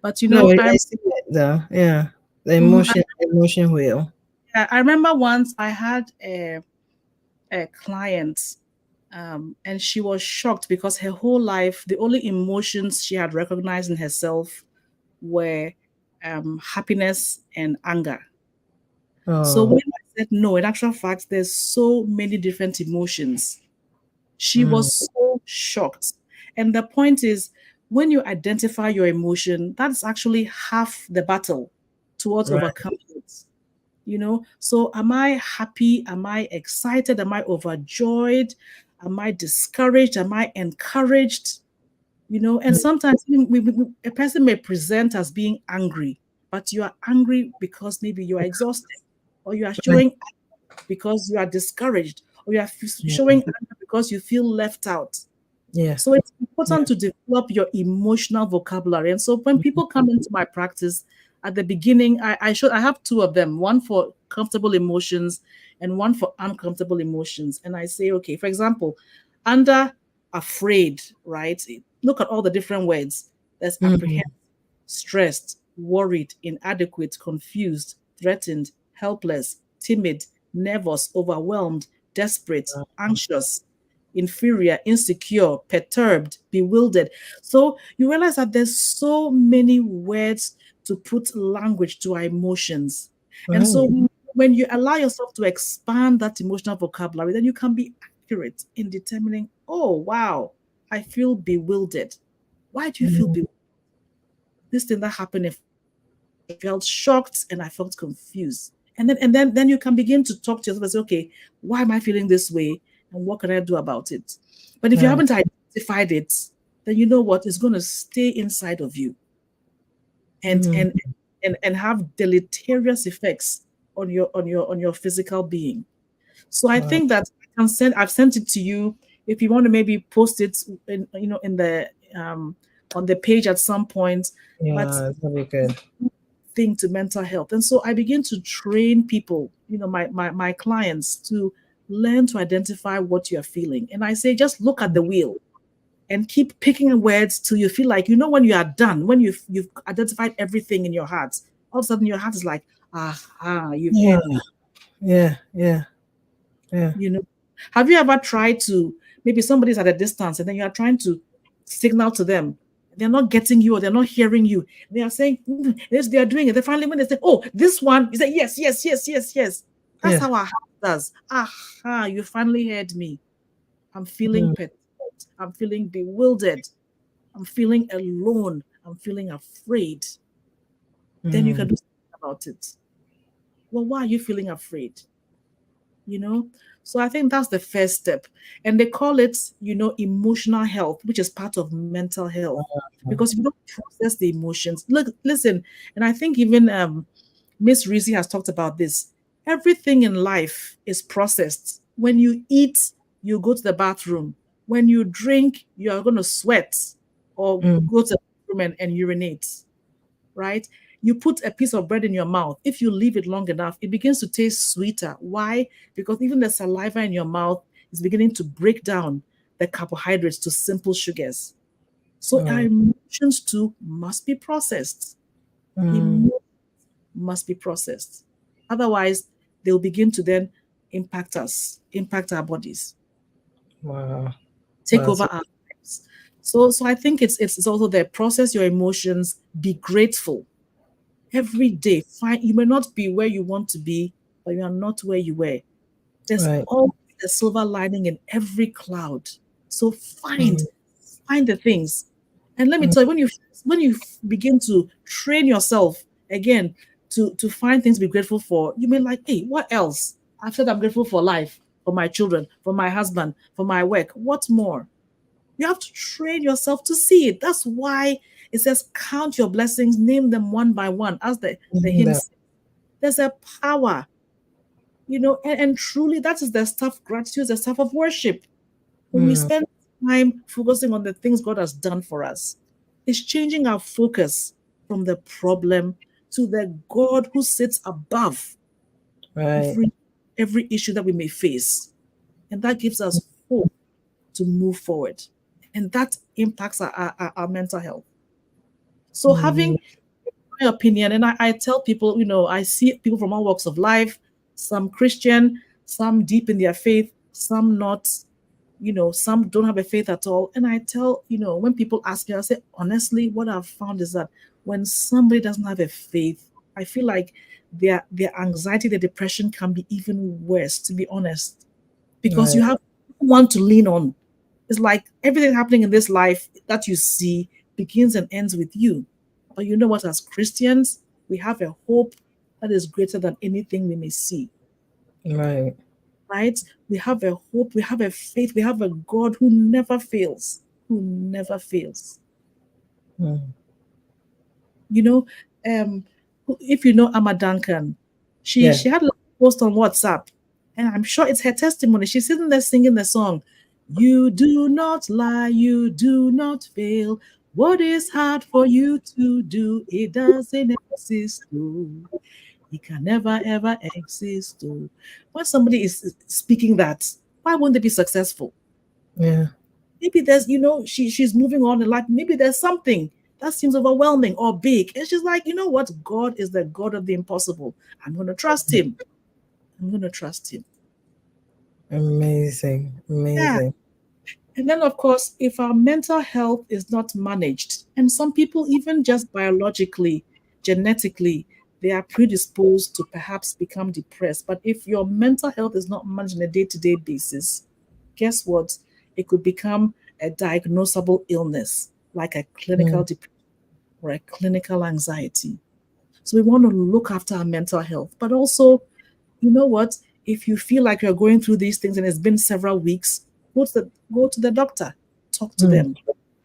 but no, I I'm. see it though. Yeah, the Mhm, emotion wheel. I remember once I had a client, and she was shocked because her whole life, the only emotions she had recognized in herself were happiness and anger. So Oh, when I said no, in actual fact, there's so many different emotions. She mm, was so shocked. And the point is, when you identify your emotion, that's actually half the battle towards right. overcoming it. So am I happy? Am I excited? Am I overjoyed? Am I discouraged? Am I encouraged? And sometimes a person may present as being angry, but you are angry because maybe you are exhausted, or you are Right. showing because you are discouraged, or you are Yeah, showing anger because you feel left out. yeah, So it's yeah. important to develop your emotional vocabulary. And so when people come into my practice, at the beginning, I have two of them, one for comfortable emotions and one for uncomfortable emotions. And I say, okay, for example, under afraid, right? Look at all the different words. There's Mm, apprehensive, stressed, worried, inadequate, confused, threatened, helpless, timid, nervous, overwhelmed, desperate, anxious, inferior, insecure, perturbed, bewildered. So you realize that there's so many words to put language to our emotions. And right. so when you allow yourself to expand that emotional vocabulary, then you can be accurate in determining, oh, wow, I feel bewildered. Why do you feel Mm, bewildered? This thing that happened, I felt shocked and I felt confused. And then you can begin to talk to yourself and say, okay, why am I feeling this way? And what can I do about it? But if you right. haven't identified it, then you know what? It's going to stay inside of you and Mm, and and have deleterious effects on your physical being. So I wow. think that I've sent it to you. If you want to maybe post it in the on the page at some point. But Yeah, that'll be good. thing to mental health. And so I begin to train people, my clients, to learn to identify what you're feeling. And I say, just look at the wheel and keep picking words till you feel like, when you are done, when you've identified everything in your heart, all of a sudden your heart is like, you've Yeah, heard me. yeah, yeah, yeah, You know, have you ever tried to, maybe somebody's at a distance and then you are trying to signal to them? They're not getting you or they're not hearing you. They are saying, yes, they are doing it. They finally, when they say, oh, this one, you say, yes, yes, yes, yes, yes. That's yeah. how our heart does. You finally heard me. I'm feeling Mm, perturbed. I'm feeling bewildered. I'm feeling alone. I'm feeling afraid. Then you mm, can do something about it. Well, why are you feeling afraid? you know so I think that's the first step, and they call it emotional health, which is part of mental health, because if you don't process the emotions, look, listen. And I think even Miss Rizzi has talked about this. Everything in life is processed. When you eat, you go to the bathroom. When you drink, you are going to sweat or mm, go to the bathroom and urinate, right? You put a piece of bread in your mouth. If you leave it long enough, it begins to taste sweeter. Why? Because even the saliva in your mouth is beginning to break down the carbohydrates to simple sugars. So our oh, emotions too must be processed. mm, Emotions must be processed. Otherwise, they'll begin to then impact us, impact our bodies, wow. take Wow. over So, our lives. So I think it's also there. Process your emotions, be grateful every day. Find, you may not be where you want to be, but you are not where you were. There's right. always a silver lining in every cloud. So Mm, find the things. And let me mm, tell you, when you begin to train yourself again to find things to be grateful for, you may like, hey, what else? I've said I'm grateful for life, for my children, for my husband, for my work. What more? You have to train yourself to see it. That's why it says, count your blessings, name them one by one, as the hymn that, says. There's a power, and truly that is the stuff, gratitude is the stuff of worship. When we mm, spend time focusing on the things God has done for us. It's changing our focus from the problem to the God who sits above Right. every every issue that we may face. And that gives us hope to move forward. And that impacts our mental health. So Mhm. having my opinion, and I tell people, I see people from all walks of life, some Christian, some deep in their faith, some not, some don't have a faith at all. And I tell, when people ask me, I say, honestly, what I've found is that when somebody doesn't have a faith, I feel like their anxiety, their depression can be even worse, to be honest, because you Right. have no one to lean on. It's like everything happening in this life that you see begins and ends with you. But you know what? As Christians, we have a hope that is greater than anything we may see, Right. right? We have a hope, we have a faith, we have a God who never fails, who never fails. Mm. You know, um, if you know Amma Duncan, she Yeah. she had a post on WhatsApp, and I'm sure it's her testimony. She's sitting there singing the song, "You do not lie, you do not fail. What is hard for you to do? It doesn't exist. Oh, it can never ever exist. Oh." When somebody is speaking that, why won't they be successful? Yeah. Maybe there's, she's moving on in life. Maybe there's something that seems overwhelming or big. And she's like, you know what? God is the God of the impossible. I'm going to trust him. I'm going to trust him. Amazing. Yeah. Amazing. And then, of course, if our mental health is not managed, and some people, even just biologically, genetically, they are predisposed to perhaps become depressed. But if your mental health is not managed on a day to day basis, guess what? It could become a diagnosable illness like a clinical Mm. depression or a clinical anxiety. So we want to look after our mental health. But also, you know what? If you feel like you're going through these things and it's been several weeks, go to the doctor, talk to Mm. them.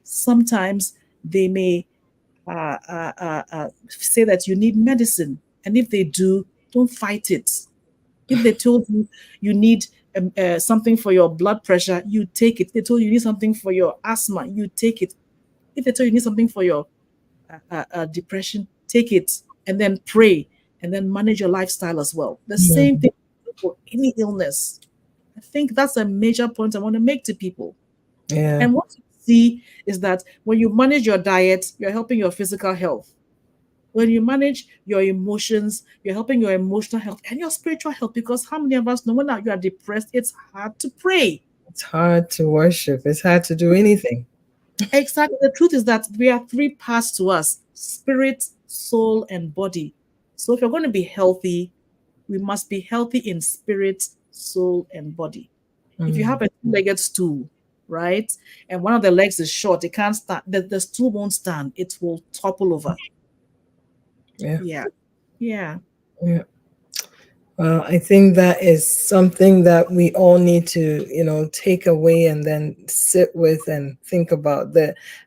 Sometimes they may say that you need medicine, and if they do, don't fight it. If they told you you need something for your blood pressure, you take it. They told you need something for your asthma, you take it. If they told you need something for your depression, take it, and then pray, and then manage your lifestyle as well. The same Mm. thing for any illness. I think that's a major point I want to make to people. Yeah. And what you see is that when you manage your diet, you're helping your physical health. When you manage your emotions, you're helping your emotional health and your spiritual health. Because how many of us know when you are depressed, it's hard to pray? It's hard to worship. It's hard to do anything. Exactly. The truth is that we are three parts to us: spirit, soul, and body. So if you're going to be healthy, we must be healthy in spirit, soul, and body. If you Mm. have a two-legged stool, right, and one of the legs is short, it can't stand, the stool won't stand, it will topple over. Yeah. Yeah. Yeah. Yeah. Well, I think that is something that we all need to, take away and then sit with and think about.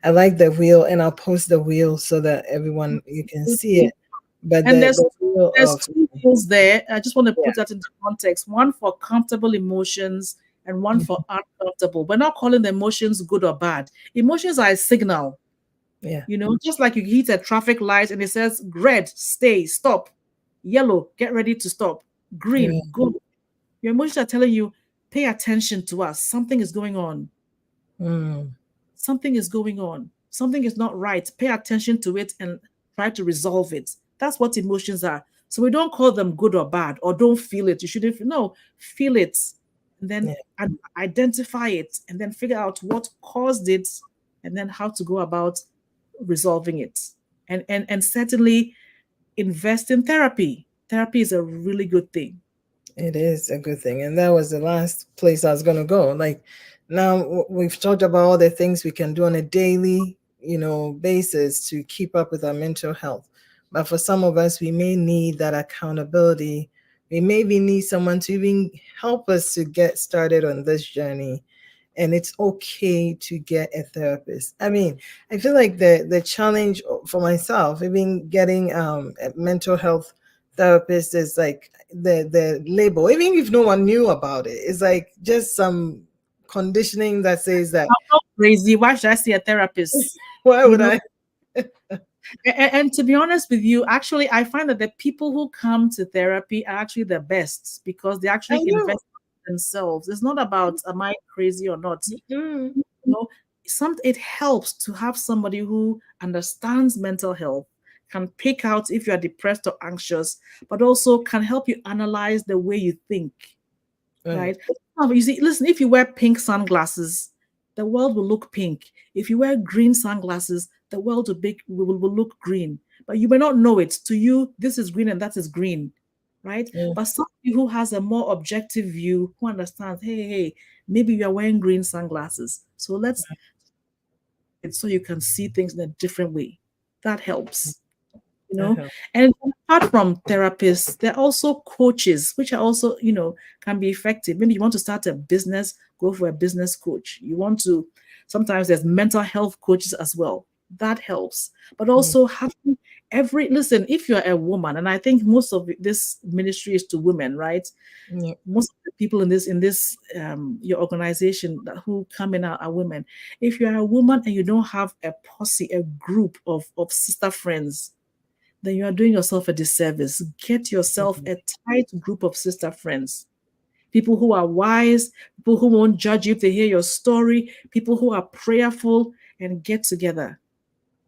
I like the wheel, and I'll post the wheel so that everyone you can see Absolutely. it. But And the there's the wheel there's of two rules there. I just want to yeah, put that into context. One for comfortable emotions and one mhm, for uncomfortable. We're not calling the emotions good or bad. Emotions are a signal, yeah, just like you hit a traffic light and it says red, stay, stop. Yellow, get ready to stop. yeah, Green, go. Your emotions are telling you, pay attention to us. Something is going on. mm, Something is going on. Something is not right. Pay attention to it and try to resolve it. That's what emotions are. So we don't call them good or bad or don't feel it. You shouldn't feel. No, feel it and then yeah. identify it and then figure out what caused it and then how to go about resolving it. And certainly invest in therapy. Therapy is a really good thing. It is a good thing. And that was the last place I was going to go. Like, now we've talked about all the things we can do on a daily, basis to keep up with our mental health. But for some of us, we may need that accountability. We maybe need someone to even help us to get started on this journey. And it's okay to get a therapist. I mean, I feel like the challenge for myself, even getting a mental health therapist, is like the label. Even if no one knew about it, it's like just some conditioning that says that I'm not crazy. Why should I see a therapist? why You would know, I? And to be honest with you, actually, I find that the people who come to therapy are actually the best because they I actually know. invest in themselves. It's not about am I crazy or not. Mm, You know, it helps to have somebody who understands mental health, can pick out if you are depressed or anxious, but also can help you analyze the way you think, right. right? You see, listen, if you wear pink sunglasses, the world will look pink. If you wear green sunglasses, the world will look green. But you may not know it. To you, this is green and that is green, right? Yeah. But somebody who has a more objective view, who understands, hey, maybe you are wearing green sunglasses. So let's it so you can see things in a different way. That helps, you That know. helps. And apart from therapists, there are also coaches, which are also, can be effective. Maybe you want to start a business, go for a business coach. You want to, sometimes there's mental health coaches as well. That helps. But Mm, also having listen, if you're a woman, and I think most of this ministry is to women, right? yeah. Most of the people in this your organization who come in are women. If you are a woman and you don't have a posse, a group of sister friends, then you are doing yourself a disservice. Get yourself Mhm. a tight group of sister friends, people who are wise, people who won't judge you if they hear your story, people who are prayerful, and get together,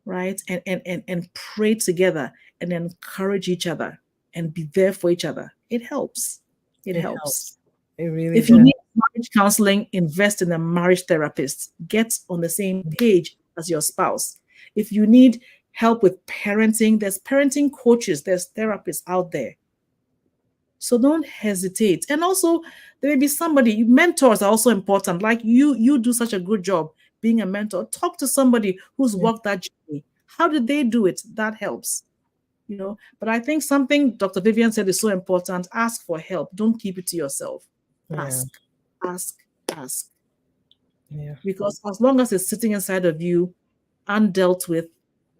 right? And pray together and encourage each other and be there for each other. It helps. It It helps. helps. It really If you does. need marriage counseling, invest in a marriage therapist. Get on the same page as your spouse. If you need help with parenting, there's parenting coaches, there's therapists out there. So don't hesitate. And also, there may be somebody, mentors are also important. Like you do such a good job being a mentor. Talk to somebody who's Yeah. walked that journey. How did they do it? That helps. But I think something Dr. Vivian said is so important. Ask for help. Don't keep it to yourself. Yeah. Ask, ask, ask. Yeah. Because as long as it's sitting inside of you, undealt with,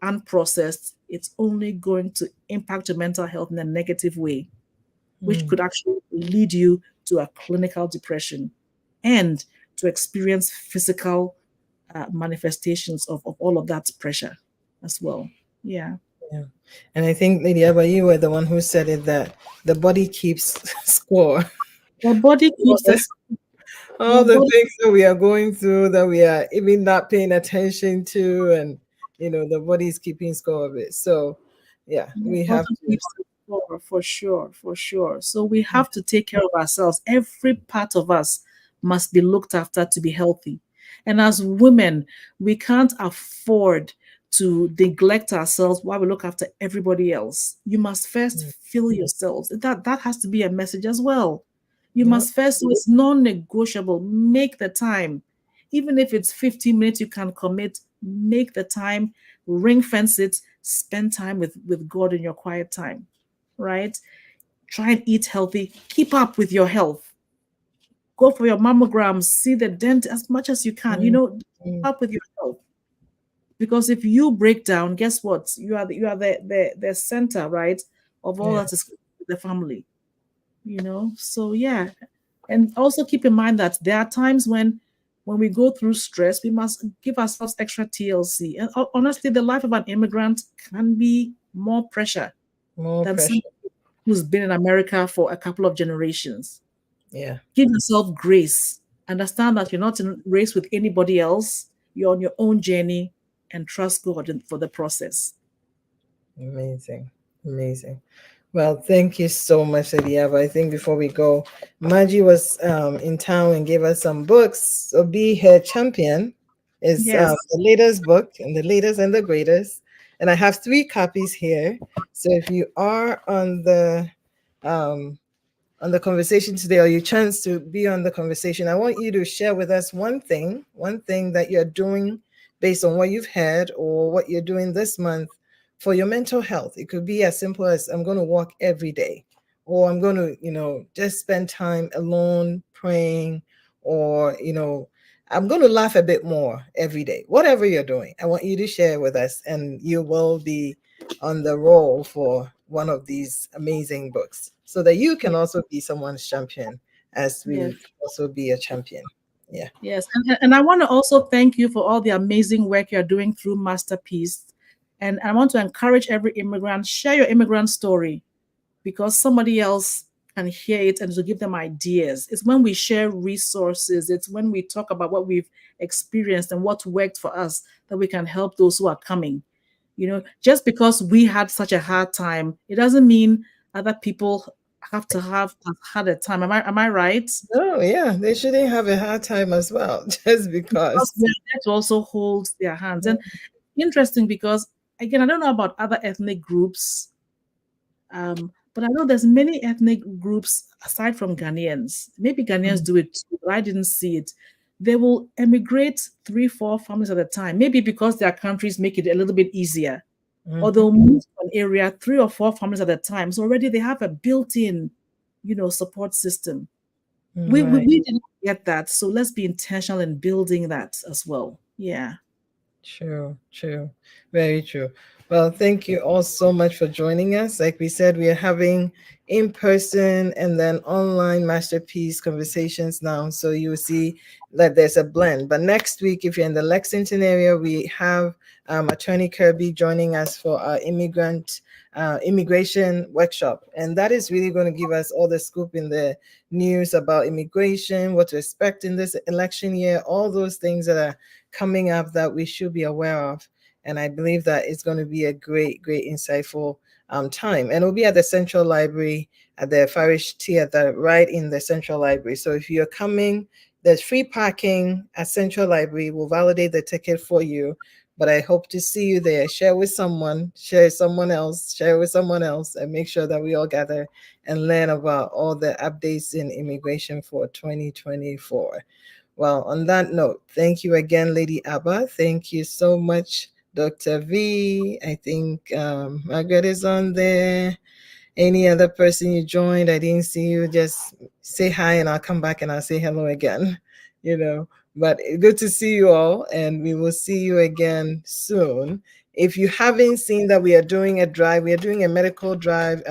unprocessed, it's only going to impact your mental health in a negative way, which Mm, could actually lead you to a clinical depression and to experience physical manifestations of all of that pressure as well. Yeah. yeah. And I think, Lady Abba, you were the one who said it that the body keeps score. Your body keeps this, All your the body, things that we are going through that we are even not paying attention to, and the body is keeping score of it. So, yeah, your we have body to. keeps the score for sure, for sure. So we have to take care of ourselves. Every part of us must be looked after to be healthy. And as women, we can't afford to neglect ourselves while we look after everybody else. You must first Mm, feel yourselves. That has to be a message as well. You yep. must first, so it's non-negotiable. Make the time. Even if it's 15 minutes you can commit, make the time, ring fence it, spend time with God in your quiet time, right? Try and eat healthy, keep up with your health, go for your mammograms, see the dentist as much as you can, Mm, keep mm, up with your health. Because if you break down, guess what? You are the center, right, of all yeah. that is the family. So yeah. And also keep in mind that there are times when we go through stress, we must give ourselves extra TLC. And honestly, the life of an immigrant can be more pressure More than someone pressure. who's been in America for a couple of generations. Yeah. Give yourself grace. Understand that you're not in a race with anybody else. You're on your own journey, and trust God for the process. Amazing. Amazing. Well, thank you so much, Eliava. I think before we go, Maggie was in town and gave us some books. So Be Her Champion is Yes. the latest book and the latest and the greatest. And I have 3 copies here. So if you are um, on the conversation today, or your chance to be on the conversation, I want you to share with us one thing that you're doing based on what you've had or what you're doing this month for your mental health. It could be as simple as I'm going to walk every day, or I'm going to, just spend time alone praying, or, I'm going to laugh a bit more every day. Whatever you're doing, I want you to share with us, and you will be on the roll for one of these amazing books so that you can also be someone's champion as Yes. we also be a champion. Yeah. Yes. And I want to also thank you for all the amazing work you're doing through Masterpiece. And I want to encourage every immigrant, share your immigrant story, because somebody else can hear it and to give them ideas. It's when we share resources, it's when we talk about what we've experienced and what worked for us that we can help those who are coming. Just because we had such a hard time, it doesn't mean other people have to have as hard a time. Am I right? Oh, yeah, they shouldn't have a hard time as well, just Because because. we are there to also hold their hands. And interesting because, again, I don't know about other ethnic groups, but I know there's many ethnic groups aside from Ghanaians. Maybe Ghanaians do it too, but I didn't see it. They will emigrate 3, 4 families at a time, maybe because their countries make it a little bit easier. Or Mhm. they'll move to an area 3 or 4 families at a time. So already they have a built-in, support system. We Right. didn't get that. So let's be intentional in building that as well. Yeah. True, true. Very true. Well, thank you all so much for joining us. Like we said, we are having in person and then online masterpiece conversations now. So you will see that there's a blend. But next week, if you're in the Lexington area, we have Attorney Kirby joining us for our immigration workshop. And that is really going to give us all the scoop in the news about immigration, what to expect in this election year, all those things that are coming up that we should be aware of. And I believe that it's going to be a great, great, insightful time. And it'll be at the Central Library, at the Farish Theater, right in the Central Library. So if you're coming, there's free parking at Central Library. We'll validate the ticket for you. But I hope to see you there. Share with someone, share with someone else, and make sure that we all gather and learn about all the updates in immigration for 2024. Well, on that note, thank you again, Lady Abba. Thank you so much, Dr. V. I think Margaret is on there. Any other person you joined, I didn't see you, just say hi and I'll come back and I'll say hello again, you know. But good to see you all, and we will see you again soon. If you haven't seen that, we are doing a drive, we are doing a medical drive,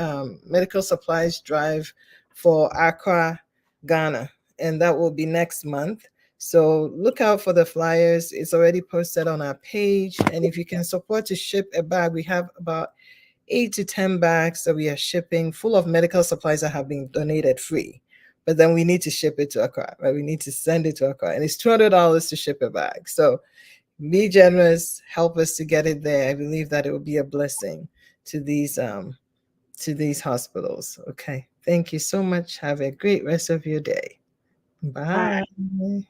medical supplies drive for Accra, Ghana, and that will be next month. So look out for the flyers. It's already posted on our page. And if you can support to ship a bag, we have about 8 to 10 bags that we are shipping full of medical supplies that have been donated free. But then we need to ship it to Accra, right? We need to send it to Accra. And it's $200 to ship a bag. So be generous, help us to get it there. I believe that it will be a blessing to these hospitals. Okay. Thank you so much. Have a great rest of your day. Bye. Bye.